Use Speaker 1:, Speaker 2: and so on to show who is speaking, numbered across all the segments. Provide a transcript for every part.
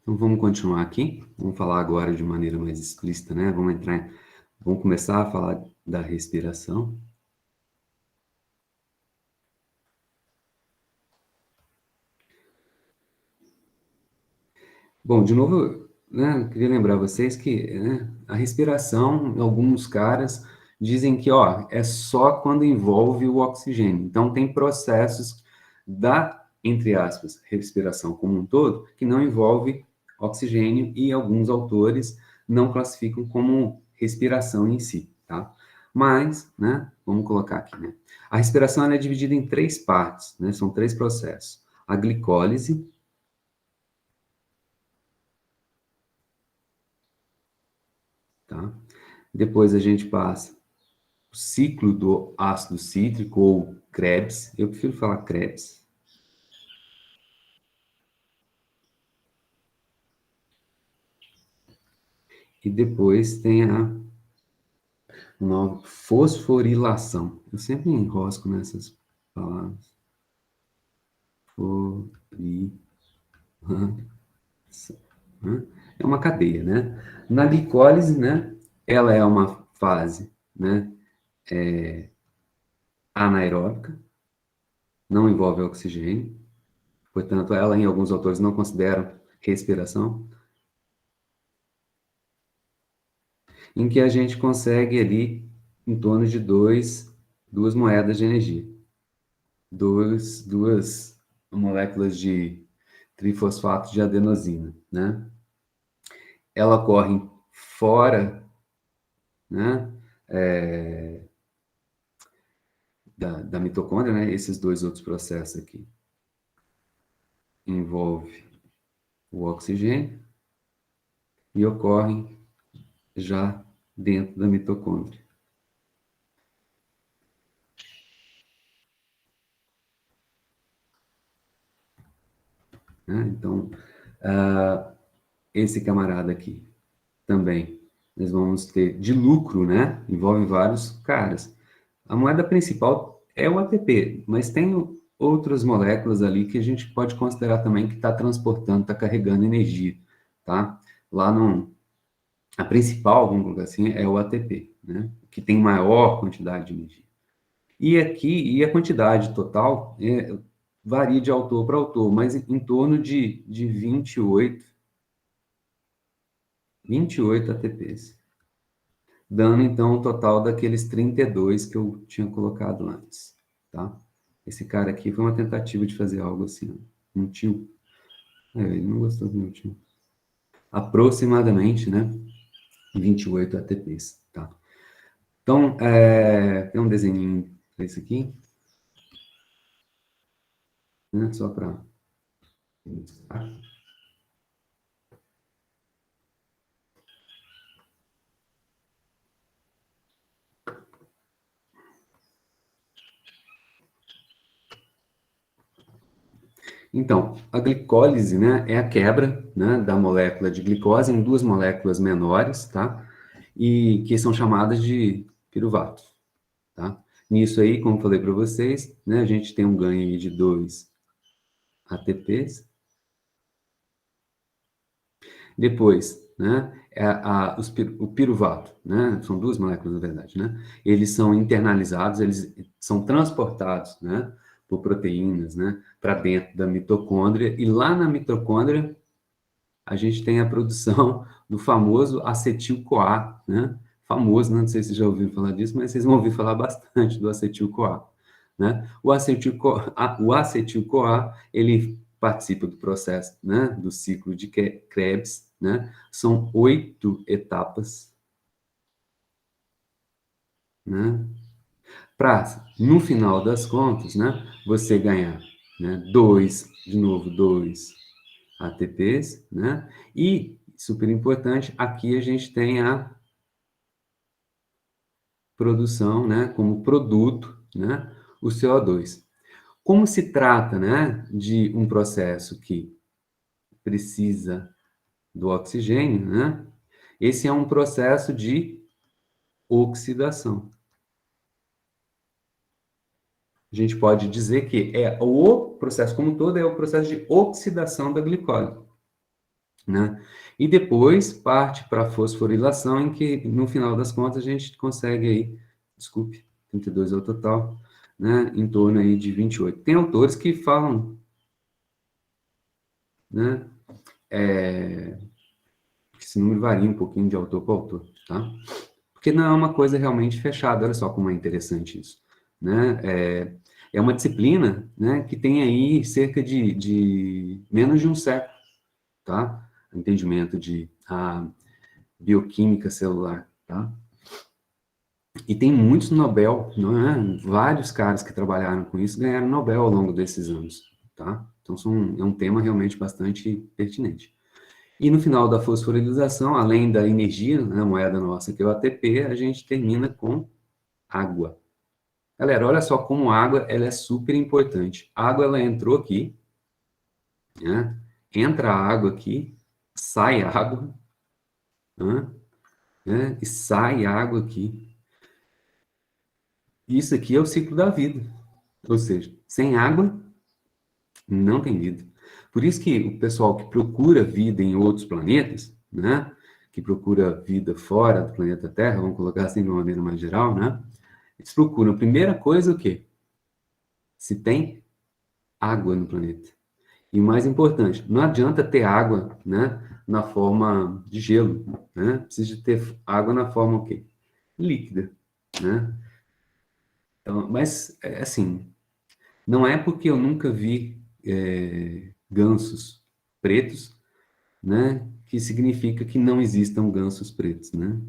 Speaker 1: Então, vamos continuar aqui. Vamos falar agora de maneira mais explícita, né? Vamos começar a falar da respiração. Bom, de novo, né, eu queria lembrar vocês que, né, a respiração, alguns caras dizem que, ó, é só quando envolve o oxigênio. Então, tem processos da, entre aspas, respiração como um todo, que não envolve oxigênio e alguns autores não classificam como respiração em si, tá? Mas, né, vamos colocar aqui, né? A respiração ela é dividida em três partes, né? São três processos. A glicólise, tá? Depois a gente passa o ciclo do ácido cítrico, ou Krebs. Eu prefiro falar Krebs. E depois tem a fosforilação. Eu sempre enrosco nessas palavras. Fosforilação. Né? É uma cadeia, né? Na glicólise, né? Ela é uma fase, né? Anaeróbica, não envolve oxigênio. Portanto, ela, em alguns autores, não consideram respiração. Em que a gente consegue ali em torno de duas moedas de energia. Duas moléculas de trifosfato de adenosina, né? Ela ocorre fora, né, da mitocôndria, né? Esses dois outros processos aqui. Envolve o oxigênio e ocorrem já dentro da mitocôndria. Né? Então, esse camarada aqui também, nós vamos ter de lucro, né? Envolve vários caras. A moeda principal é o ATP, mas tem outras moléculas ali que a gente pode considerar também que está transportando, está carregando energia, tá? Lá no... A principal, vamos colocar assim, é o ATP, né? Que tem maior quantidade de energia. E aqui, e a quantidade total varia de autor para autor, mas em torno de 28 ATPs. Dando, então, o total daqueles 32 que eu tinha colocado antes, tá? Esse cara aqui foi uma tentativa de fazer algo assim, ó. Um tio. Ele não gostou do meu tio. Aproximadamente, né? 28 ATPs, tá? Então, tem um desenho para isso aqui, né? Só para... Então, a glicólise, né, é a quebra, né, da molécula de glicose em duas moléculas menores, tá? E que são chamadas de piruvato, tá? Nisso aí, como falei para vocês, né, a gente tem um ganho aí de 2 ATPs. Depois, né, o piruvato, né, são duas moléculas, na verdade, né? Eles são internalizados, eles são transportados, né, por proteínas, né, para dentro da mitocôndria, e lá na mitocôndria a gente tem a produção do famoso acetil-CoA, né? Famoso, né? Não sei se vocês já ouviram falar disso, mas vocês vão ouvir falar bastante do acetil-CoA, né? O acetil-CoA, ele participa do processo, né? Do ciclo de Krebs, né? São 8 etapas, né? Para, no final das contas, né? Você ganhar, né? De novo, 2 ATPs, né? E, super importante, aqui a gente tem a produção, né, como produto, né, o CO2. Como se trata, né, de um processo que precisa do oxigênio, né, esse é um processo de oxidação. A gente pode dizer que o processo como um todo é o processo de oxidação da glicose, né? E depois parte para a fosforilação, em que, no final das contas, a gente consegue aí, desculpe, 32 é o total, né? Em torno aí de 28. Tem autores que falam, né? Que esse número varia um pouquinho de autor para autor, tá? Porque não é uma coisa realmente fechada, olha só como é interessante isso, né? É uma disciplina, né, que tem aí cerca de menos de um século, tá? Entendimento de bioquímica celular, tá? E tem muitos Nobel, não é? Vários caras que trabalharam com isso ganharam Nobel ao longo desses anos, tá? Então é um tema realmente bastante pertinente. E no final da fosforilização, além da energia, né, a moeda nossa, que é o ATP, a gente termina com água. Galera, olha só como a água ela é super importante. A água ela entrou aqui, né? Entra a água aqui, sai água, né? E sai água aqui. Isso aqui é o ciclo da vida. Ou seja, sem água, não tem vida. Por isso que o pessoal que procura vida em outros planetas, né? Que procura vida fora do planeta Terra, vamos colocar assim de uma maneira mais geral, né? Eles procuram, a primeira coisa, o quê? Se tem água no planeta. E o mais importante, não adianta ter água, né? Na forma de gelo, né? Precisa ter água na forma o quê? Líquida, né? Então, mas, assim, não é porque eu nunca vi gansos pretos, né, que significa que não existam gansos pretos, né?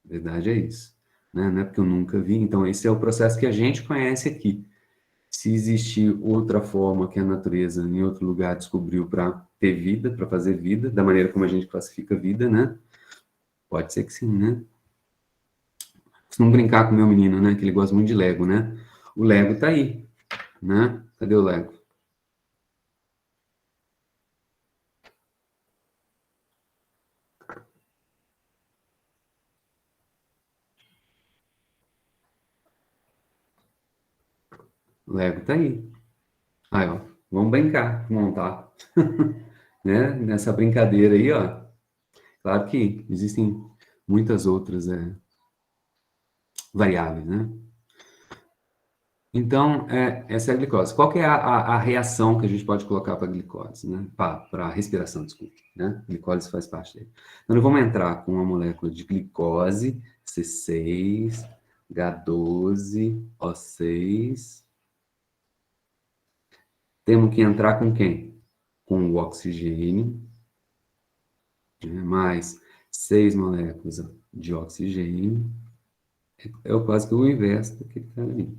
Speaker 1: A verdade é isso, né? Não é porque eu nunca vi. Então, esse é o processo que a gente conhece aqui. Se existir outra forma que a natureza em outro lugar descobriu para ter vida, para fazer vida, da maneira como a gente classifica vida, né? Pode ser que sim, né? Se não brincar com o meu menino, né? Que ele gosta muito de Lego, né? O Lego tá aí, né? Cadê o Lego? O Lego tá aí. Aí, ó. Vamos brincar, montar. Né? Nessa brincadeira aí, ó. Claro que existem muitas outras variáveis, né? Então, essa é a glicose. Qual que é a reação que a gente pode colocar para a glicose, né? Para a respiração, desculpe, né? A glicose faz parte dele. Então, nós vamos entrar com uma molécula de glicose, C6, H12, O6. Temos que entrar com quem? Com o oxigênio, né? Mais 6 moléculas de oxigênio. É quase que o inverso do que está ali.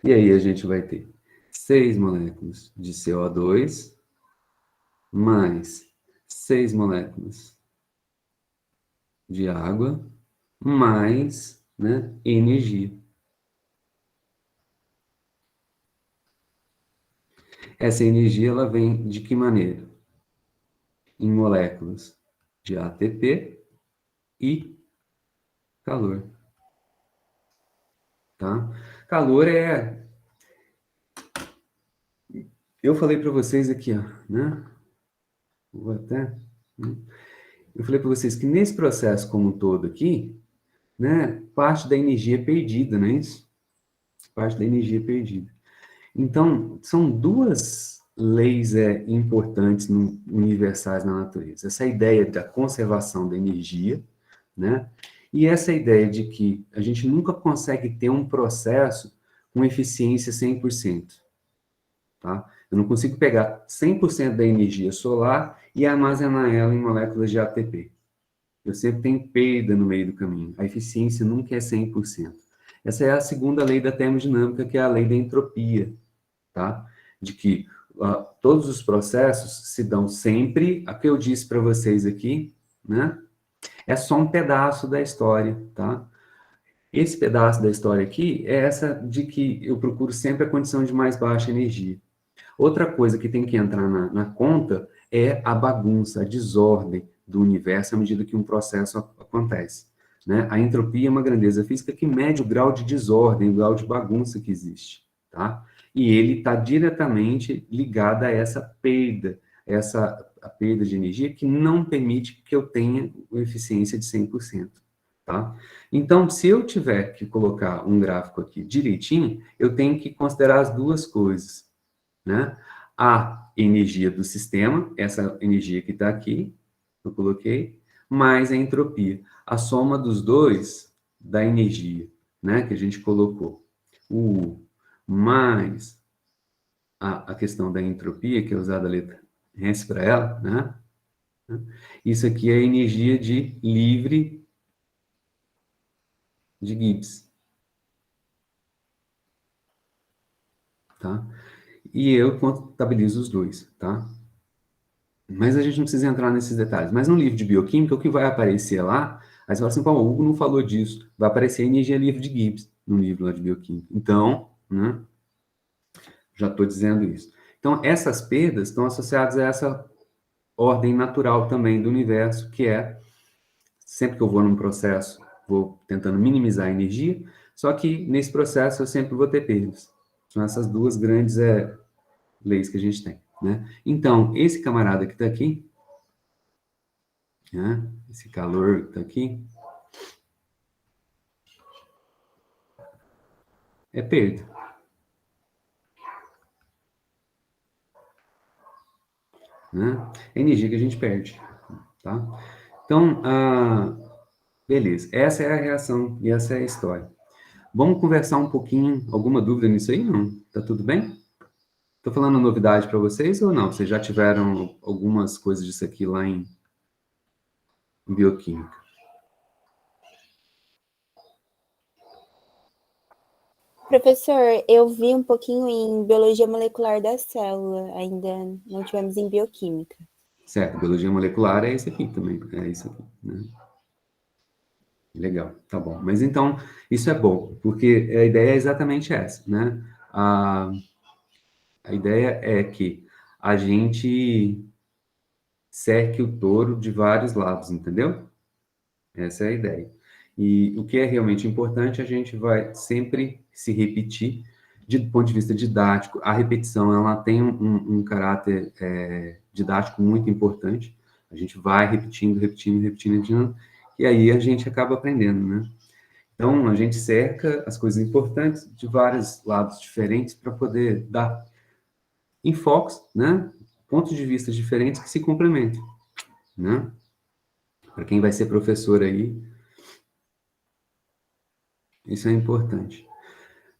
Speaker 1: E aí a gente vai ter 6 moléculas de CO2 mais 6 moléculas de água mais, né, energia. Essa energia ela vem de que maneira? Em moléculas de ATP e calor. Tá? Calor eu falei para vocês aqui, ó, né? Vou até. Né? Eu falei para vocês que nesse processo como um todo aqui, né, parte da energia é perdida, não é isso? Parte da energia é perdida. Então, são duas leis importantes, universais na natureza. Essa ideia da conservação da energia, né? E essa ideia de que a gente nunca consegue ter um processo com eficiência 100%, tá? Eu não consigo pegar 100% da energia solar e armazenar ela em moléculas de ATP. Eu sempre tenho perda no meio do caminho. A eficiência nunca é 100%. Essa é a segunda lei da termodinâmica, que é a lei da entropia, tá? De que todos os processos se dão sempre, a que eu disse para vocês aqui, né? É só um pedaço da história, tá? Esse pedaço da história aqui é essa de que eu procuro sempre a condição de mais baixa energia. Outra coisa que tem que entrar na conta é a bagunça, a desordem do universo à medida que um processo acontece, né? A entropia é uma grandeza física que mede o grau de desordem, o grau de bagunça que existe, tá? E ele está diretamente ligado a essa perda, essa a perda de energia que não permite que eu tenha uma eficiência de 100%. Tá? Então, se eu tiver que colocar um gráfico aqui direitinho, eu tenho que considerar as duas coisas, né? A energia do sistema, essa energia que está aqui, eu coloquei, mais a entropia. A soma dos dois da energia, né, que a gente colocou. O U mais a questão da entropia, que é usada a letra S para ela, né? Isso aqui é a energia de livre de Gibbs, tá? E eu contabilizo os dois, tá? Mas a gente não precisa entrar nesses detalhes. Mas no livro de bioquímica, o que vai aparecer lá, aí você fala assim, pô, o Hugo não falou disso. Vai aparecer a energia livre de Gibbs no livro lá de bioquímica. Então, né, já estou dizendo isso. Então, essas perdas estão associadas a essa ordem natural também do universo, que é, sempre que eu vou num processo, vou tentando minimizar a energia, só que nesse processo eu sempre vou ter perdas. São essas duas grandes leis que a gente tem, né? Então, esse camarada que está aqui, né, esse calor que está aqui, é perda, né? É energia que a gente perde, tá? Então, beleza. Essa é a reação e essa é a história. Vamos conversar um pouquinho. Alguma dúvida nisso aí? Não? Tá tudo bem? Tô falando novidade para vocês ou não? Vocês já tiveram algumas coisas disso aqui lá em bioquímica?
Speaker 2: Professor, eu vi um pouquinho em biologia molecular da célula, ainda não tivemos em bioquímica.
Speaker 1: Certo, biologia molecular é esse aqui também, é isso aqui, né? Legal, tá bom. Mas então, isso é bom, porque a ideia é exatamente essa, né? A ideia é que a gente cerque o touro de vários lados, entendeu? Essa é a ideia. E o que é realmente importante, a gente vai sempre se repetir, do ponto de vista didático. A repetição, ela tem um caráter didático muito importante. A gente vai repetindo, repetindo, repetindo, repetindo, e aí a gente acaba aprendendo, né? Então, a gente cerca as coisas importantes de vários lados diferentes para poder dar enfoques, né? Pontos de vista diferentes que se complementem, né? Para quem vai ser professor aí, isso é importante.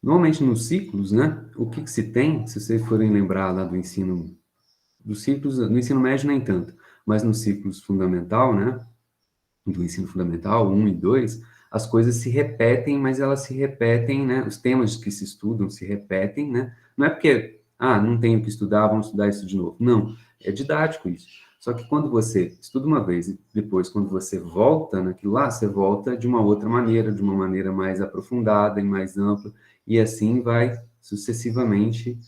Speaker 1: Normalmente nos ciclos, né? O que se tem, se vocês forem lembrar lá do ensino, dos ciclos, no ensino médio nem tanto, mas nos ciclos fundamental, né? Do ensino fundamental, 1 e 2, as coisas se repetem, mas elas se repetem, né? Os temas que se estudam se repetem, né? Não é porque, não tenho que estudar, vamos estudar isso de novo. Não, é didático isso. Só que quando você estuda uma vez e depois, quando você volta naquilo lá, você volta de uma outra maneira, de uma maneira mais aprofundada e mais ampla, e assim vai sucessivamente.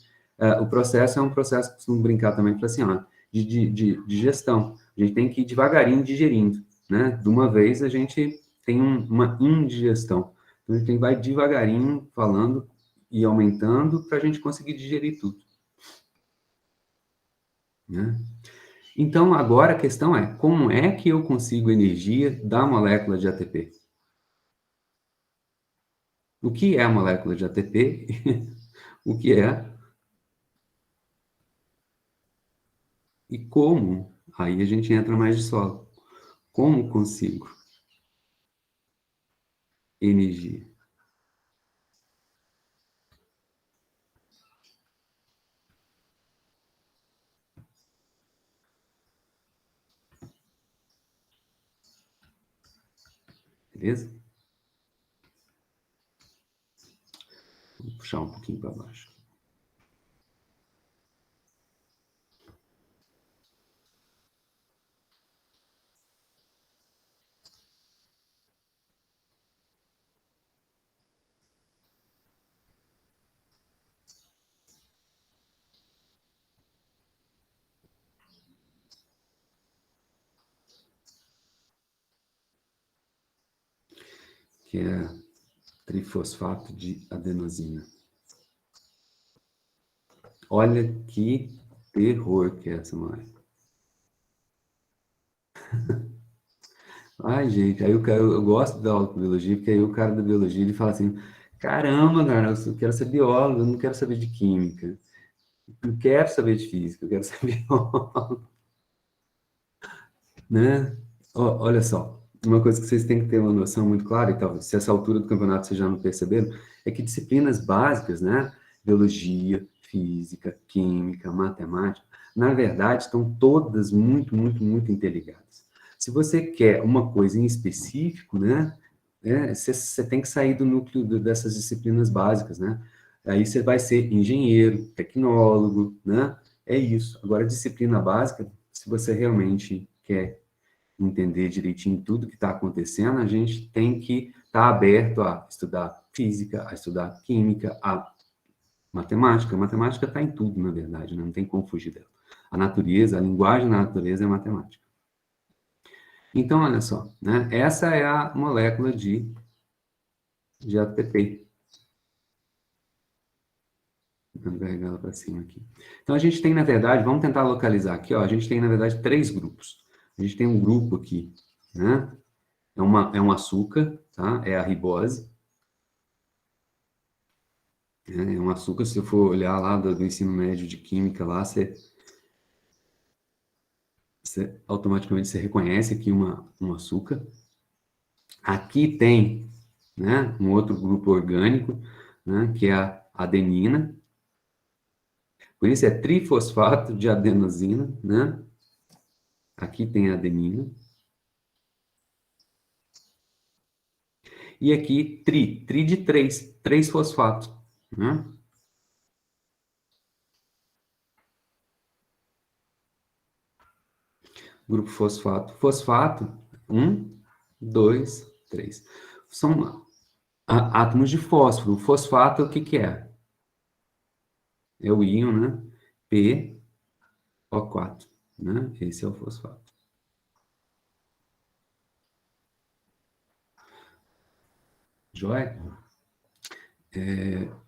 Speaker 1: O processo é um processo, costumo brincar também, para assim, de gestão. A gente tem que ir devagarinho digerindo, né? De uma vez a gente tem uma indigestão. Então a gente vai devagarinho falando e aumentando para a gente conseguir digerir tudo, né? Então agora a questão é, como é que eu consigo energia da molécula de ATP? O que é a molécula de ATP? O que é? E como? Aí a gente entra mais de solo. Como consigo energia? Beleza? Vou puxar um pouquinho para baixo. Que é trifosfato de adenosina. Olha que terror que é essa molécula. Ai, gente, aí o cara, eu gosto da aula de biologia, porque aí o cara da biologia, ele fala assim, caramba, cara, eu quero ser biólogo, eu não quero saber de química. Eu quero saber de física, eu quero ser biólogo, né? Olha só, uma coisa que vocês têm que ter uma noção muito clara, e talvez se essa altura do campeonato vocês já não perceberam, é que disciplinas básicas, né? Biologia, física, química, matemática, na verdade, estão todas muito, muito, muito interligadas. Se você quer uma coisa em específico, né? Você tem que sair do núcleo dessas disciplinas básicas, né? Aí você vai ser engenheiro, tecnólogo, né? É isso. Agora, disciplina básica, se você realmente quer entender direitinho tudo que está acontecendo, a gente tem que estar aberto a estudar física, a estudar química, a matemática. A matemática está em tudo, na verdade, né? Não tem como fugir dela. A natureza, a linguagem da natureza é matemática. Então, olha só, né? Essa é a molécula de ATP. Vamos carregar ela para cima aqui. Então, a gente tem, na verdade, vamos tentar localizar aqui, ó, a gente tem, na verdade, 3 grupos. A gente tem um grupo aqui, né? É um açúcar, tá? É a ribose. É um açúcar, se eu for olhar lá do ensino médio de química lá, automaticamente você reconhece aqui um açúcar. Aqui tem, né, um outro grupo orgânico, né, que é a adenina. Por isso é trifosfato de adenosina, né? Aqui tem a adenina. E aqui tri de três fosfato, né? Grupo fosfato. Fosfato, 1, 2, 3. São átomos de fósforo. O fosfato, o que que é? É o íon, né? PO4, né? Esse é o fosfato. Joia?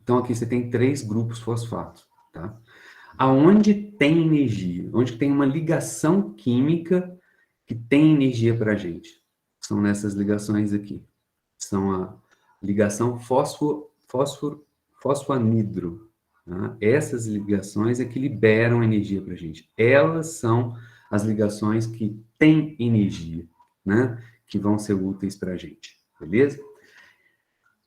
Speaker 1: Então, aqui você tem 3 grupos fosfato, tá? Aonde tem energia, onde tem uma ligação química que tem energia para a gente, são nessas ligações aqui. São a ligação fosfoanidro. Tá? Essas ligações é que liberam energia para a gente. Elas são as ligações que têm energia, né? Que vão ser úteis para a gente, beleza?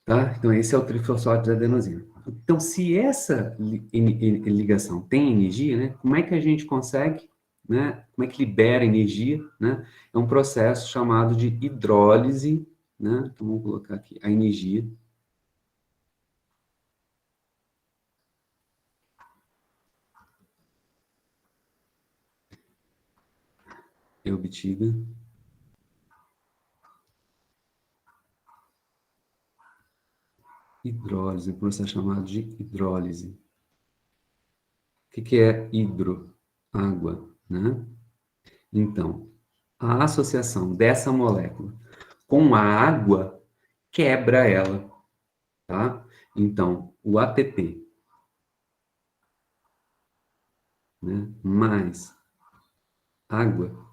Speaker 1: Tá? Então, esse é o trifosfato de adenosina. Então, se essa ligação tem energia, né, como é que a gente consegue, né, como é que libera energia, né? É um processo chamado de hidrólise, né? Então, vamos colocar aqui a energia. É obtida hidrólise, um processo chamado de hidrólise. O que é hidro? Água, né? Então, a associação dessa molécula com a água quebra ela, tá? Então, o ATP, né, mais água,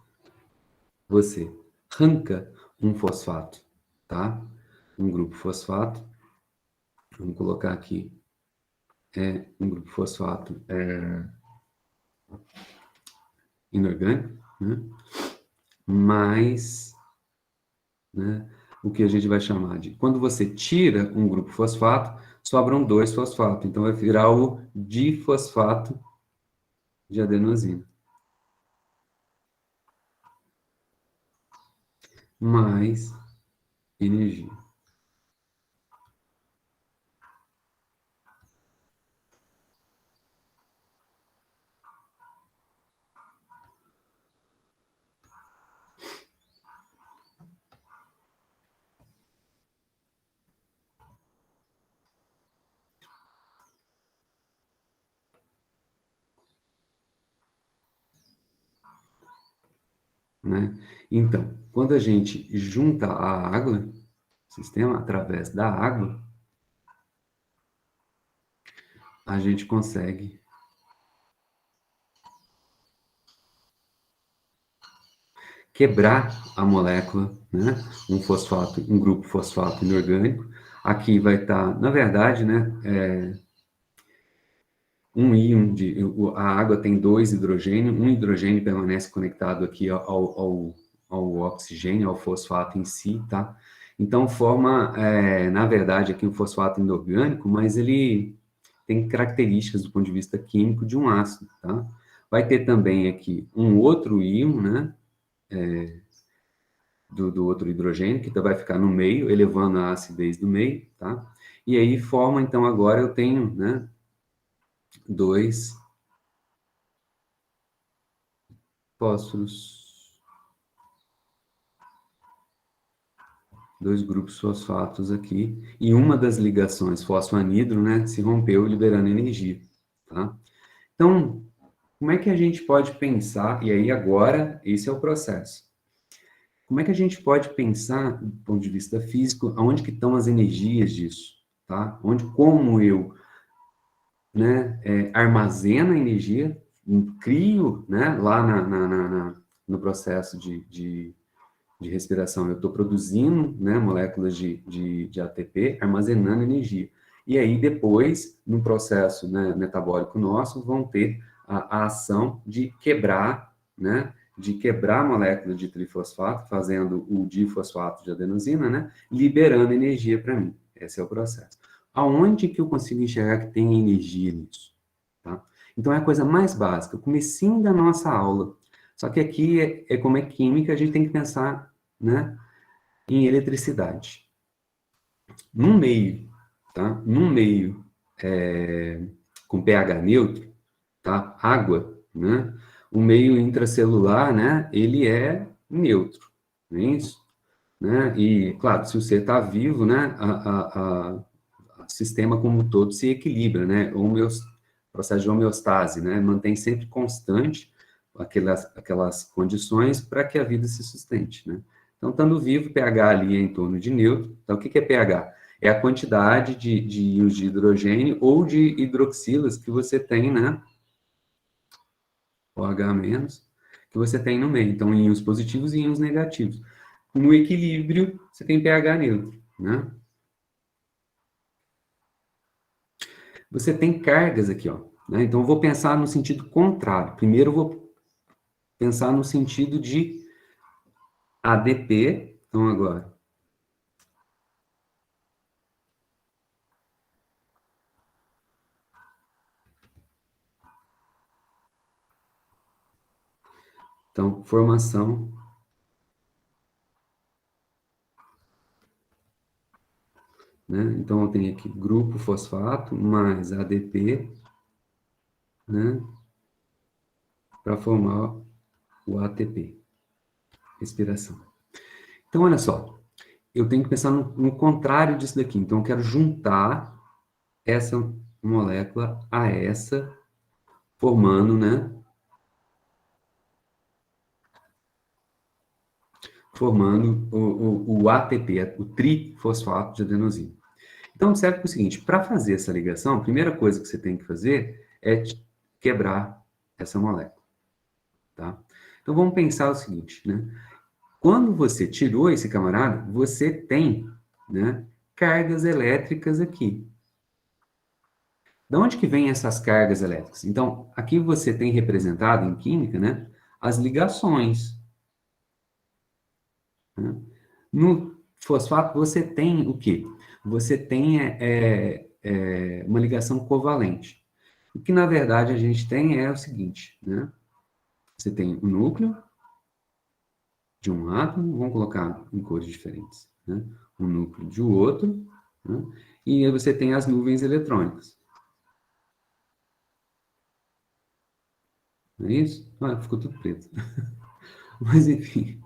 Speaker 1: você arranca um fosfato, tá? Um grupo fosfato, vamos colocar aqui, um grupo fosfato inorgânico, né? Mais, né, o que a gente vai chamar de, quando você tira um grupo fosfato, sobram 2 fosfatos, então vai virar o difosfato de adenosina. Mais energia. Né? Então, quando a gente junta a água, sistema através da água, a gente consegue quebrar a molécula, né? Um fosfato, um grupo fosfato inorgânico. Aqui vai estar, na verdade, né? Um íon a água tem 2 hidrogênios, um hidrogênio permanece conectado aqui ao oxigênio, ao fosfato em si, tá? Então, forma, na verdade, aqui um fosfato inorgânico, mas ele tem características do ponto de vista químico de um ácido, tá? Vai ter também aqui um outro íon, né? Do outro hidrogênio, que vai ficar no meio, elevando a acidez do meio, tá? E aí forma, então, agora eu tenho, né? Dois fósforos, dois grupos fosfatos aqui, e uma das ligações fosfanidro, né, se rompeu, liberando energia, tá? Então, como é que a gente pode pensar, e aí agora, esse é o processo. Como é que a gente pode pensar, do ponto de vista físico, aonde que estão as energias disso, tá? Como eu, né, armazeno energia, crio, né, lá no processo de respiração, eu estou produzindo, né, moléculas de ATP, armazenando energia. E aí, depois, no processo, né, metabólico nosso, vão ter a ação de quebrar, né, de quebrar a molécula de trifosfato, fazendo o difosfato de adenosina, né, liberando energia para mim. Esse é o processo. Aonde que eu consigo enxergar que tem energia nisso? Tá? Então, é a coisa mais básica, o comecinho da nossa aula. Só que aqui, como é química, a gente tem que pensar, né, em eletricidade. Num meio, tá? Num meio com pH neutro, tá? Água, né? O meio intracelular, né? Ele é neutro, não é isso? Né? E, claro, se você está vivo, né? O sistema como um todo se equilibra, né? Processo de homeostase, né? Mantém sempre constante aquelas condições para que a vida se sustente, né? Então, estando vivo, pH ali é em torno de neutro. Então, o que é pH? É a quantidade de íons de hidrogênio ou de hidroxilas que você tem, né? OH-, que você tem no meio. Então, íons positivos e íons negativos. No equilíbrio, você tem pH neutro, né? Você tem cargas aqui, ó. Né? Então, eu vou pensar no sentido contrário. Primeiro, eu vou pensar no sentido de ADP. Então, agora, então, formação, né? Então, eu tenho aqui grupo fosfato mais ADP, né? Para formar o ATP, respiração. Então, olha só, eu tenho que pensar no contrário disso daqui. Então, eu quero juntar essa molécula a essa, formando, né? Formando o ATP, o trifosfato de adenosina. Então, observe o seguinte, para fazer essa ligação, a primeira coisa que você tem que fazer é quebrar essa molécula, tá? Então, vamos pensar o seguinte, né? Quando você tirou esse camarada, você tem, né, cargas elétricas aqui. De onde que vêm essas cargas elétricas? Então, aqui você tem representado em química, né, as ligações, né? No fosfato, você tem o quê? Você tem uma ligação covalente. O que, na verdade, a gente tem é o seguinte, né? Você tem o núcleo de um átomo, vamos colocar em cores diferentes, né? O núcleo de outro, né? E aí você tem as nuvens eletrônicas. Não é isso? Ah, ficou tudo preto. Mas, enfim,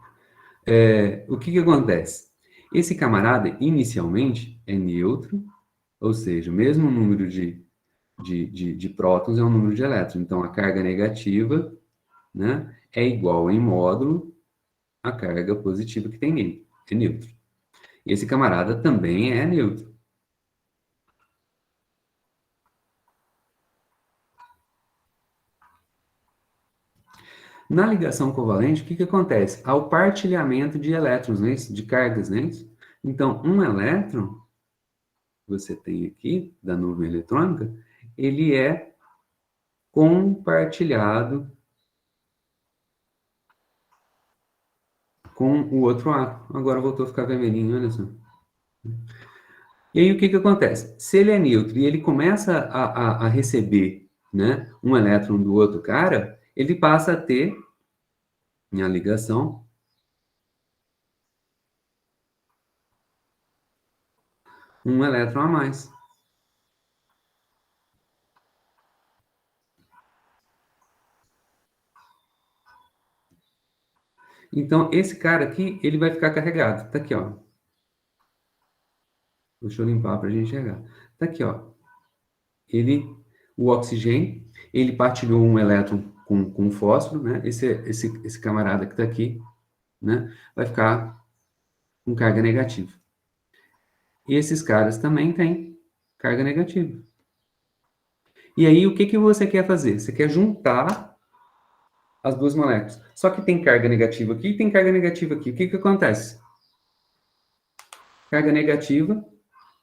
Speaker 1: o que acontece? Esse camarada, inicialmente, é neutro, ou seja, o mesmo número de prótons é o número de elétrons. Então, a carga negativa, né, é igual em módulo à carga positiva que tem nele, é neutro. E esse camarada também é neutro. Na ligação covalente, o que acontece? Há o partilhamento de elétrons, não é isso? De cargas, não é isso? Então, um elétron que você tem aqui, da nuvem eletrônica, ele é compartilhado com o outro átomo. Agora voltou a ficar vermelhinho, olha só. E aí o que acontece? Se ele é neutro e ele começa a receber, né, um elétron do outro cara, ele passa a ter, em a ligação, um elétron a mais. Então, esse cara aqui, ele vai ficar carregado. Tá aqui, ó. Deixa eu limpar para a gente enxergar. Tá aqui, ó. O oxigênio, ele partilhou um elétron com o fósforo, né? Esse camarada que tá aqui, né? Vai ficar com carga negativa. E esses caras também têm carga negativa. E aí, o que você quer fazer? Você quer juntar as duas moléculas. Só que tem carga negativa aqui e tem carga negativa aqui. O que acontece? Carga negativa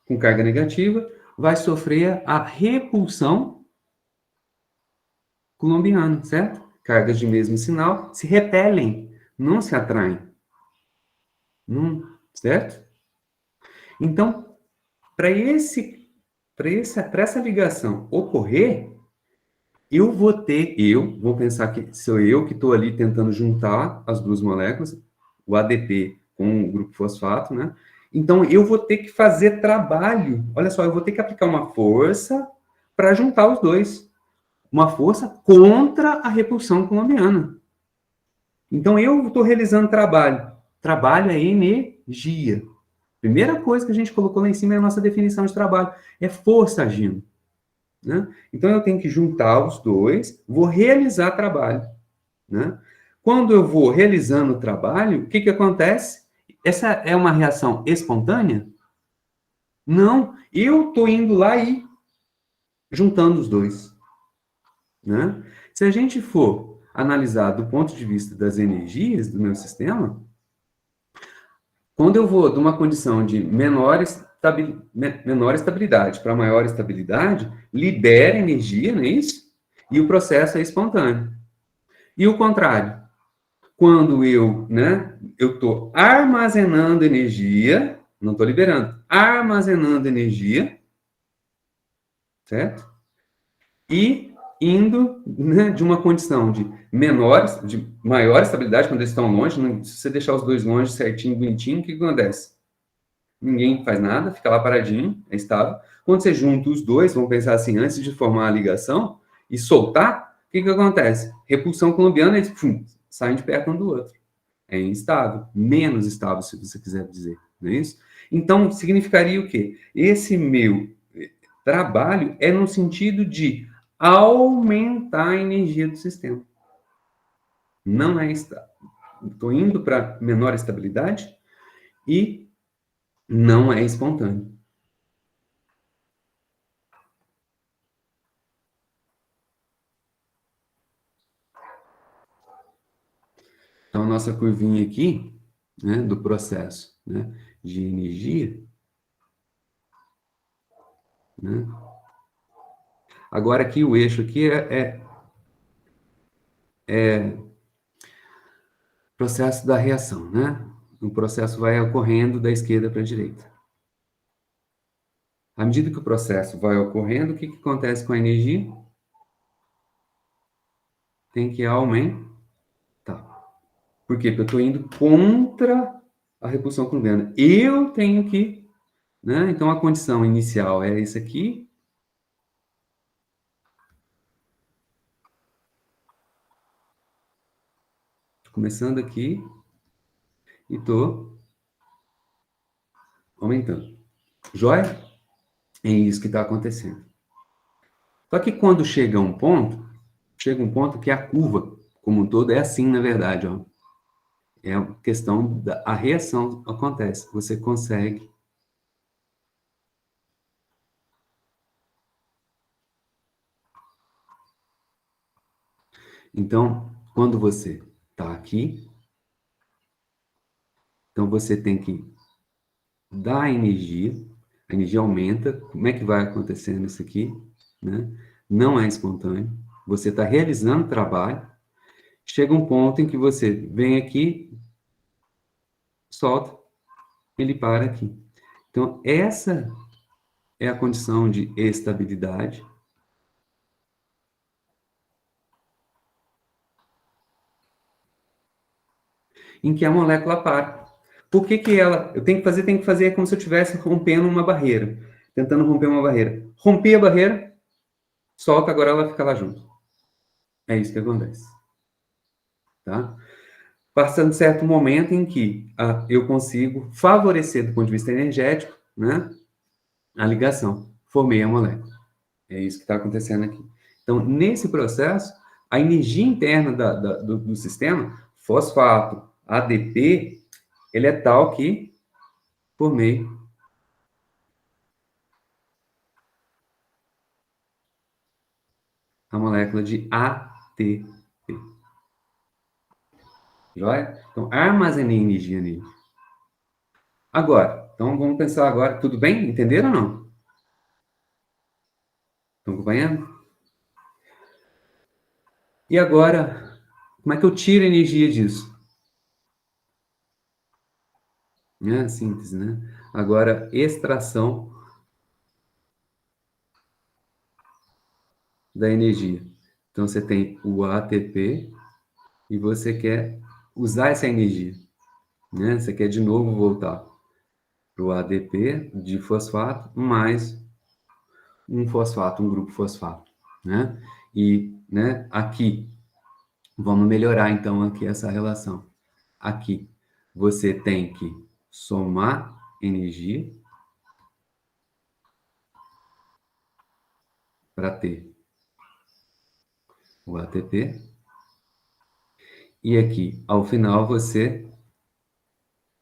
Speaker 1: com carga negativa vai sofrer a repulsão coulombiana, certo? Cargas de mesmo sinal se repelem, não se atraem. Não, certo? Então, para essa ligação ocorrer, eu vou pensar que sou eu que estou ali tentando juntar as duas moléculas, o ADP com o grupo fosfato, né? Então, eu vou ter que fazer trabalho. Olha só, eu vou ter que aplicar uma força para juntar os dois. Uma força contra a repulsão coulombiana. Então, eu estou realizando trabalho. Trabalho é energia. Primeira coisa que a gente colocou lá em cima é a nossa definição de trabalho. É força agindo. Né? Então, eu tenho que juntar os dois, vou realizar trabalho. Né? Quando eu vou realizando o trabalho, o que acontece? Essa é uma reação espontânea? Não, eu estou indo lá e juntando os dois. Né? Se a gente for analisar do ponto de vista das energias do meu sistema, quando eu vou de uma condição de menor estabilidade para maior estabilidade, libera energia, não é isso? E o processo é espontâneo. E o contrário, quando eu estou armazenando energia, não estou liberando, armazenando energia, certo? E indo, né, de uma condição de maior estabilidade, quando eles estão longe, se você deixar os dois longe certinho, bonitinho, o que acontece? Ninguém faz nada, fica lá paradinho, é estável. Quando você junta os dois, vamos pensar assim, antes de formar a ligação e soltar, o que acontece? Repulsão coulombiana, eles saem de perto um do outro. É instável, menos estável, se você quiser dizer, não é isso? Então, significaria o quê? Esse meu trabalho é no sentido de aumentar a energia do sistema. Não é estável. Estou indo para menor estabilidade e não é espontâneo. Então, a nossa curvinha aqui, né, do processo, né, de energia, né? Agora aqui o eixo aqui é processo da reação, né? O processo vai ocorrendo da esquerda para a direita. À medida que o processo vai ocorrendo, o que acontece com a energia? Tem que aumentar. Por quê? Porque eu estou indo contra a repulsão coulombiana. Eu tenho que, né? Então, a condição inicial é esse aqui. Começando aqui e estou aumentando. Joia? É isso que está acontecendo. Só que quando chega um ponto que a curva, como um todo, é assim, na verdade, ó. É a questão da a reação acontece. Você consegue. Então, quando você está aqui, então você tem que dar a energia aumenta. Como é que vai acontecendo isso aqui? Né? Não é espontâneo. Você está realizando o trabalho. Chega um ponto em que você vem aqui, solta, ele para aqui. Então, essa é a condição de estabilidade. Em que a molécula para. Por que que ela... Eu tenho que fazer como se eu estivesse rompendo uma barreira. Tentando romper uma barreira. Rompi a barreira, solta, agora ela fica lá junto. É isso que acontece. Tá? Passando certo momento em que eu consigo favorecer, do ponto de vista energético, né, a ligação. Formei a molécula. É isso que está acontecendo aqui. Então, nesse processo, a energia interna do sistema, fosfato, ADP, ele é tal que formei a molécula de ATP. Joia? Então, armazenei energia nele. Agora, então vamos pensar agora, tudo bem? Entenderam ou não? Estão acompanhando? E agora, como é que eu tiro energia disso? Né? Síntese, né? Agora, extração da energia. Então, você tem o ATP e você quer usar essa energia, né? Você quer de novo voltar para o ADP de fosfato mais um fosfato, um grupo fosfato, né? E, né, aqui, vamos melhorar então aqui essa relação. Aqui, você tem que somar energia para ter o ATP. E aqui, ao final, você,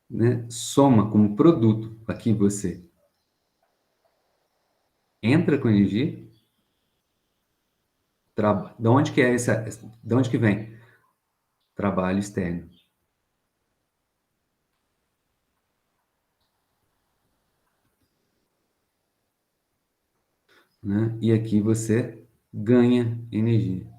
Speaker 1: né, soma como produto. Aqui você entra com energia. De onde que é essa? De onde que vem? Trabalho externo. Né? E aqui você ganha energia.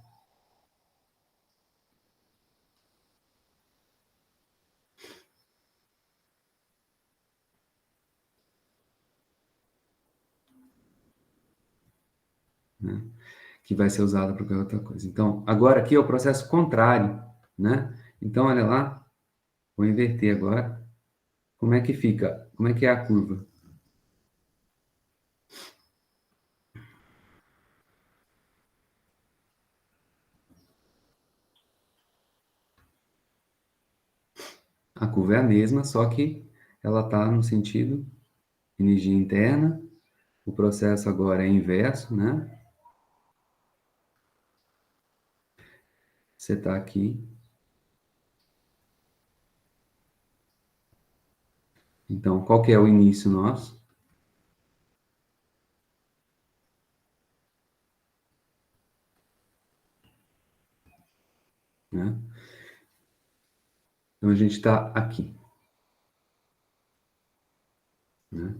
Speaker 1: Né? Que vai ser usada para qualquer outra coisa. Então, agora aqui é o processo contrário, né? Então, olha lá, vou inverter agora. Como é que fica? Como é que é a curva? A curva é a mesma, só que ela está no sentido energia interna. O processo agora é inverso, né? Você está aqui. Então, qual que é o início nosso? Né? Então, a gente está aqui. Né?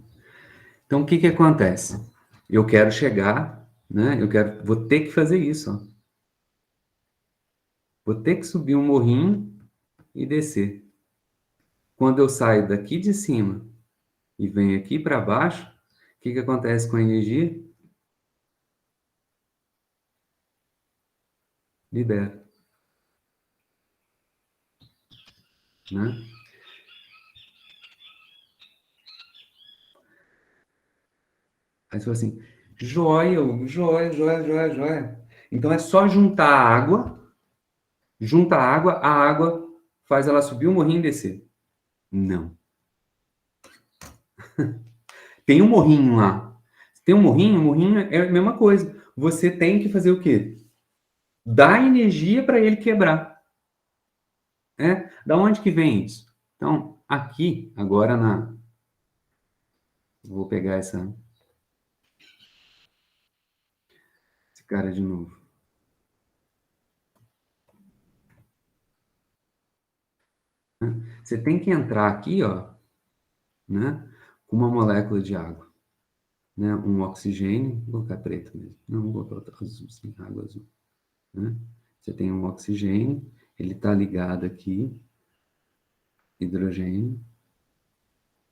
Speaker 1: Então, o que que acontece? Eu quero chegar, né? Vou ter que fazer isso. Ó. Vou ter que subir um morrinho e descer. Quando eu saio daqui de cima e venho aqui para baixo, o que que acontece com a energia? Libera. Né? Aí você fala assim, joia, Hugo, joia, joia, joia, joia. Então é só juntar a água, a água faz ela subir o morrinho e descer. Não. Tem um morrinho lá. Tem um morrinho é a mesma coisa. Você tem que fazer o quê? Dar energia para ele quebrar. Né? Da onde que vem isso? Então, aqui, agora na... Vou pegar esse cara de novo. você tem que entrar aqui, ó, né, com uma molécula de água, né, um oxigênio, vou colocar preto mesmo, não vou botar azul, sim, água azul, né? Você tem um oxigênio, ele está ligado aqui, hidrogênio,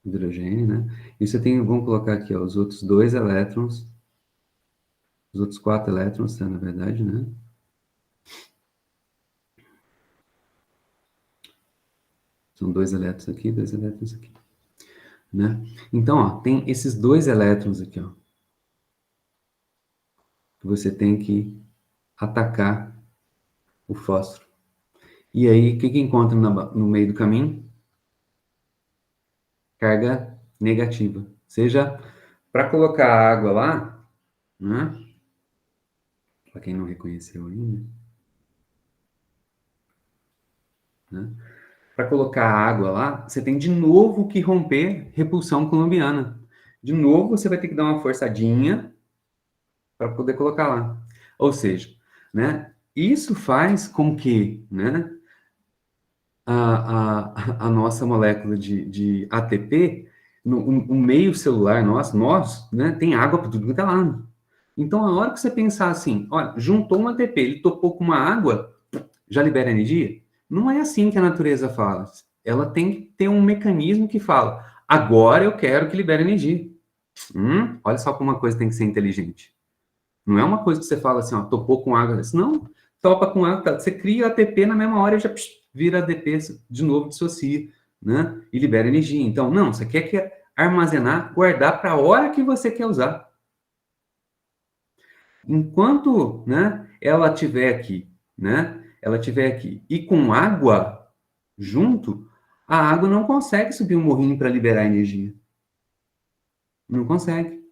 Speaker 1: né? E você tem, vamos colocar aqui, ó, os outros 2 elétrons, os outros 4 elétrons, tá, na verdade, né? São 2 elétrons aqui, 2 elétrons aqui, né? Então, ó, tem esses 2 elétrons aqui, ó, que você tem que atacar o fósforo. E aí, o que que encontra no meio do caminho? Carga negativa. Seja, para colocar a água lá, né? Para quem não reconheceu ainda, né? Para colocar a água lá, você tem de novo que romper repulsão coulombiana. De novo, você vai ter que dar uma forçadinha para poder colocar lá. Ou seja, né? Isso faz com que, né? A nossa molécula de ATP, no meio celular nosso, né, tem água para tudo quanto é lado. Então, a hora que você pensar assim, olha, juntou um ATP, ele topou com uma água, já libera energia? Não é assim que a natureza fala. Ela tem que ter um mecanismo que fala, agora eu quero que libere energia. Olha só como uma coisa tem que ser inteligente. Não é uma coisa que você fala assim, ó, topou com água. Não, topa com água, tá. Você cria ATP na mesma hora e já vira ADP de novo, dissocia, né? E libera energia. Então, não, você quer que armazenar, guardar para a hora que você quer usar. Enquanto, né, ela tiver aqui, né? Ela tiver aqui e com água junto, a água não consegue subir um morrinho para liberar energia. Não consegue.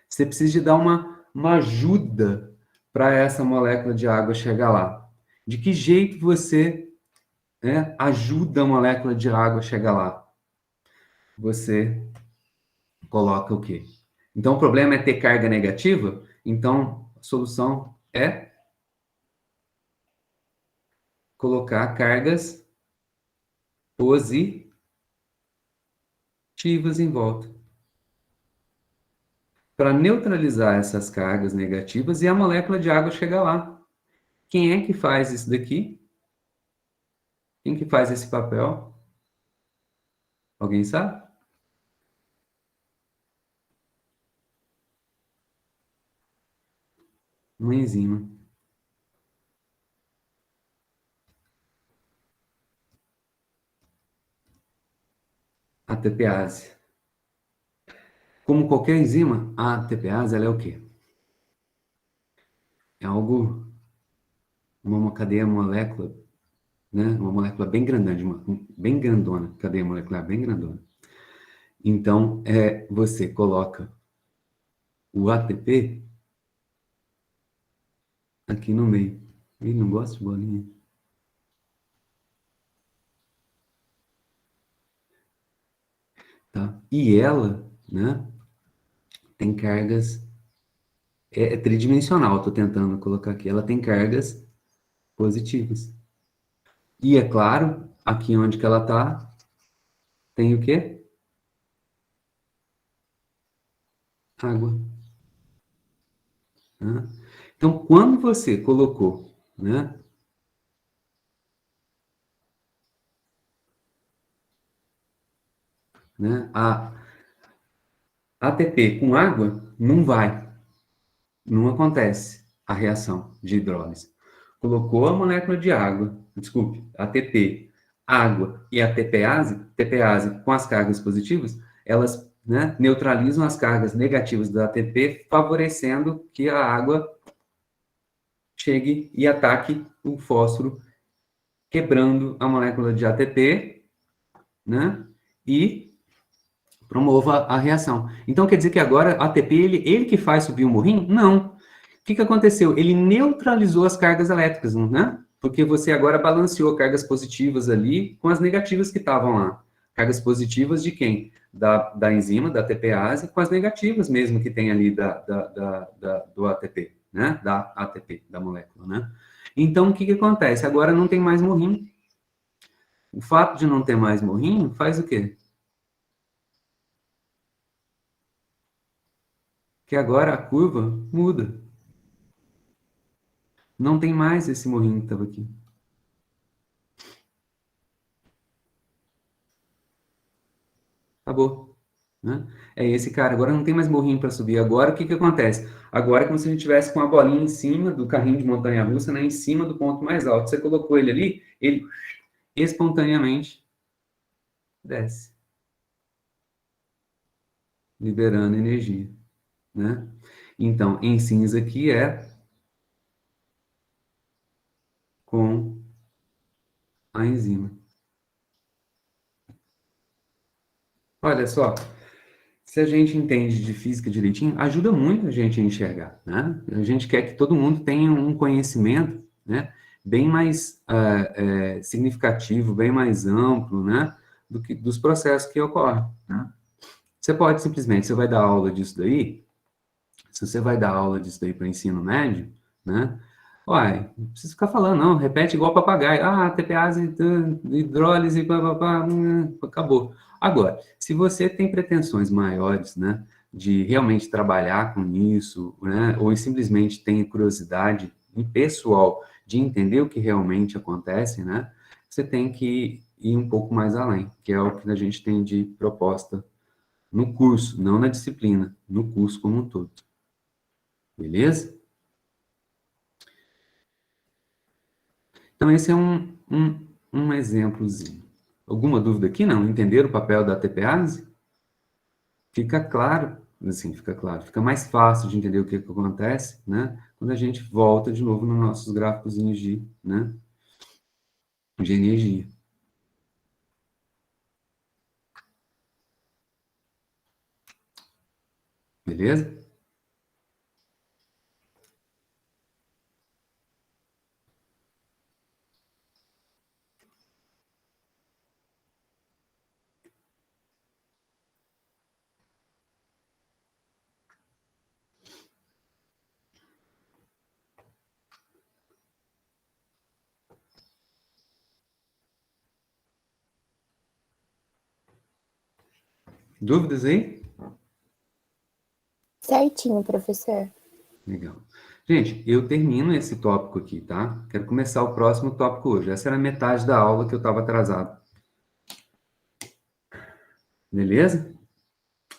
Speaker 1: Você precisa de dar uma ajuda para essa molécula de água chegar lá. De que jeito você, né, ajuda a molécula de água a chegar lá? Você coloca o quê? Então, o problema é ter carga negativa? Então, a solução é colocar cargas positivas em volta. Para neutralizar essas cargas negativas e a molécula de água chegar lá. Quem é que faz isso daqui? Quem que faz esse papel? Alguém sabe? Uma enzima. A ATPase. Como qualquer enzima, a ATPase ela é o quê? É algo, uma cadeia molécula, né? Uma molécula bem grandona, bem grandona, cadeia molecular bem grandona. Então, você coloca o ATP aqui no meio. Ele não gosta de bolinha. Tá? E ela, né, tem cargas, é tridimensional, estou tentando colocar aqui. Ela tem cargas positivas. E é claro, aqui onde que ela está, tem o quê? Água. Né? Então, quando você colocou, né, a ATP com água, não vai, não acontece a reação de hidrólise. Colocou a molécula de água, desculpe, ATP, água e a TPase com as cargas positivas, elas, né, neutralizam as cargas negativas da ATP, favorecendo que a água chegue e ataque o fósforo, quebrando a molécula de ATP, né, e promova a reação. Então, quer dizer que agora a ATP, ele que faz subir o morrinho? Não. O que aconteceu? Ele neutralizou as cargas elétricas, né? Porque você agora balanceou cargas positivas ali com as negativas que estavam lá. Cargas positivas de quem? Da enzima, da ATPase, com as negativas mesmo que tem ali do ATP, né? Da ATP, da molécula, né? Então, o que acontece? Agora não tem mais morrinho. O fato de não ter mais morrinho faz o quê? Que agora a curva muda. Não tem mais esse morrinho que estava aqui. Acabou. Né? É esse cara. Agora não tem mais morrinho para subir. Agora o que, que acontece? Agora é como se a gente tivesse com a bolinha em cima do carrinho de montanha-russa, né? Em cima do ponto mais alto. Você colocou ele ali, ele espontaneamente desce, liberando energia. Né? Então, em cinza aqui é com a enzima. Olha só, se a gente entende de física direitinho, ajuda muito a gente a enxergar, né? A gente quer que todo mundo tenha um conhecimento, né, bem mais significativo, bem mais amplo, né, do que dos processos que ocorrem, né? Você pode simplesmente, você vai dar aula disso daí, se você vai dar aula disso daí para ensino médio, né? Uai, não precisa ficar falando, não, repete igual papagaio. Ah, TPase, hidrólise, pá, pá, pá, acabou. Agora, se você tem pretensões maiores, né, de realmente trabalhar com isso, né, ou simplesmente tem curiosidade pessoal de entender o que realmente acontece, né, você tem que ir um pouco mais além, que é o que a gente tem de proposta no curso, não na disciplina, no curso como um todo. Beleza? Então, esse é um exemplozinho. Alguma dúvida aqui? Não? Entenderam o papel da TPase? Fica claro, assim, fica claro, fica mais fácil de entender o que acontece, né? Quando a gente volta de novo nos nossos gráficos de, né, de energia. Beleza? Dúvidas aí?
Speaker 2: Certinho, professor.
Speaker 1: Legal. Gente, eu termino esse tópico aqui, tá? Quero começar o próximo tópico hoje. Essa era a metade da aula que eu estava atrasado. Beleza?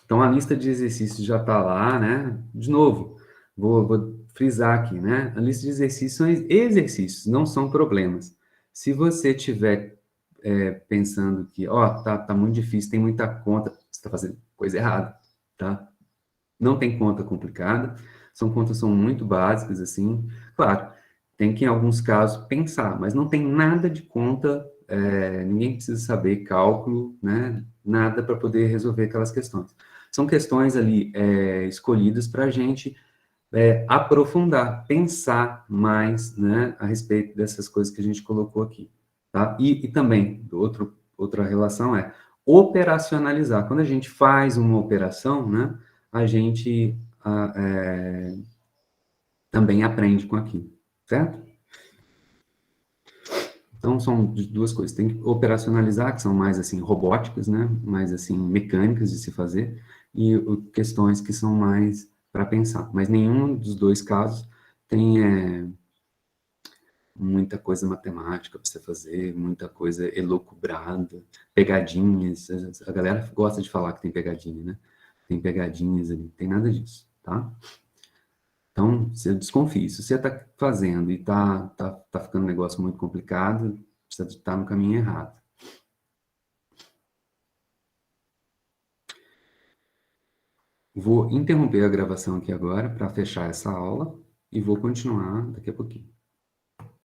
Speaker 1: Então, a lista de exercícios já está lá, né? De novo, vou frisar aqui, né? A lista de exercícios são exercícios, não são problemas. Se você tiver pensando que, ó, tá muito difícil, tem muita conta, você está fazendo coisa errada, tá? Não tem conta complicada, são contas são muito básicas, assim. Claro, tem que, em alguns casos, pensar, mas não tem nada de conta, ninguém precisa saber cálculo, né? Nada para poder resolver aquelas questões. São questões ali escolhidas para a gente aprofundar, pensar mais, né, a respeito dessas coisas que a gente colocou aqui, tá? E também, outra relação é operacionalizar. Quando a gente faz uma operação, né, a gente também aprende com aquilo, certo? Então, são duas coisas. Tem que operacionalizar, que são mais, assim, robóticas, né? Mais, assim, mecânicas de se fazer, e questões que são mais para pensar. Mas nenhum dos dois casos tem muita coisa matemática para você fazer, muita coisa elucubrada, pegadinhas. A galera gosta de falar que tem pegadinha, né? Tem pegadinhas ali, tem nada disso, tá? Então, você desconfie. Se você está fazendo e tá ficando um negócio muito complicado, você está no caminho errado. Vou interromper a gravação aqui agora para fechar essa aula e vou continuar daqui a pouquinho.